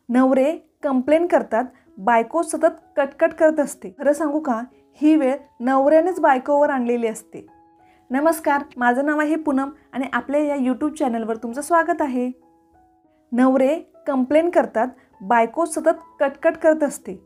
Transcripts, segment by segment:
नवरे complain करतात, बायको सतत कटकट करत असते. खरं सांगू का, ही वेळ नवऱ्यानेच बायकोवर आणलेली असते. नमस्कार, माझं नाव आहे पूनम आणि आपल्या या यूट्यूब चॅनलवर तुमचं स्वागत आहे. नवरे कंप्लेन करतात, बायको सतत कटकट करत असते.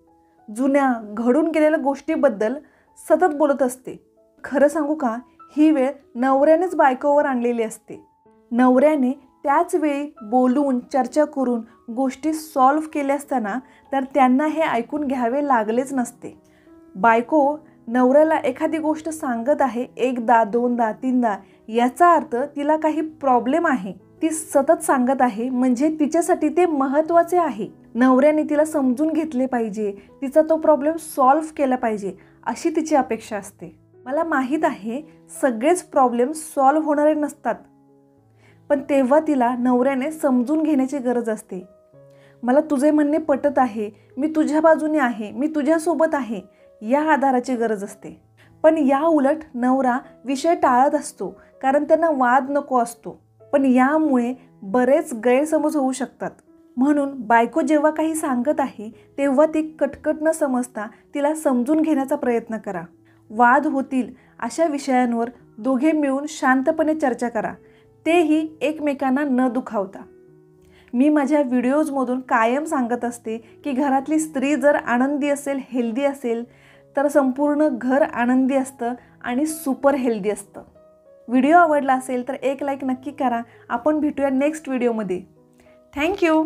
जुन्या घडून गेलेल्या गोष्टीबद्दल सतत बोलत असते. खरं सांगू का, ही वेळ नवऱ्यानेच बायकोवर आणलेली असते. नवऱ्याने त्याच वेळी बोलून चर्चा करून गोष्टी सॉल्व्ह केल्या असताना तर त्यांना हे ऐकून घ्यावे लागलेच नसते. बायको नवऱ्याला एखादी गोष्ट सांगत आहे एकदा, दोनदा, तीनदा, याचा अर्थ तिला काही प्रॉब्लेम आहे. ती सतत सांगत आहे म्हणजे तिच्यासाठी ते महत्त्वाचे आहे. नवऱ्याने तिला समजून घेतले पाहिजे, तिचा तो प्रॉब्लेम सॉल्व्ह केला पाहिजे, अशी तिची अपेक्षा असते. मला माहीत आहे सगळेच प्रॉब्लेम सॉल्व्ह होणारे नसतात, पण तेव्हा तिला नवऱ्याने समजून घेण्याची गरज असते. मला तुझे म्हणणे पटत आहे, मी तुझ्या बाजूने आहे, मी तुझ्यासोबत आहे, या आधाराची गरज असते. पण या उलट नवरा विषय टाळत असतो, कारण त्यांना वाद नको असतो. पण यामुळे बरेच गैरसमज होऊ शकतात. म्हणून बायको जेव्हा काही सांगत आहे तेव्हा ती कटकट न समजता तिला समजून घेण्याचा प्रयत्न करा. वाद होतील अशा विषयांवर दोघे मिळून शांतपणे चर्चा करा, तेही एकमेकांना न दुखावता. मी माझ्या व्हिडिओजमधून कायम सांगत असते की घरातली स्त्री जर आनंदी असेल, हेल्दी असेल, तर संपूर्ण घर आनंदी असतं आणि सुपर हेल्दी असतं. व्हिडिओ आवडला असेल तर एक लाईक नक्की करा. आपण भेटूया नेक्स्ट व्हिडिओमध्ये. थँक्यू.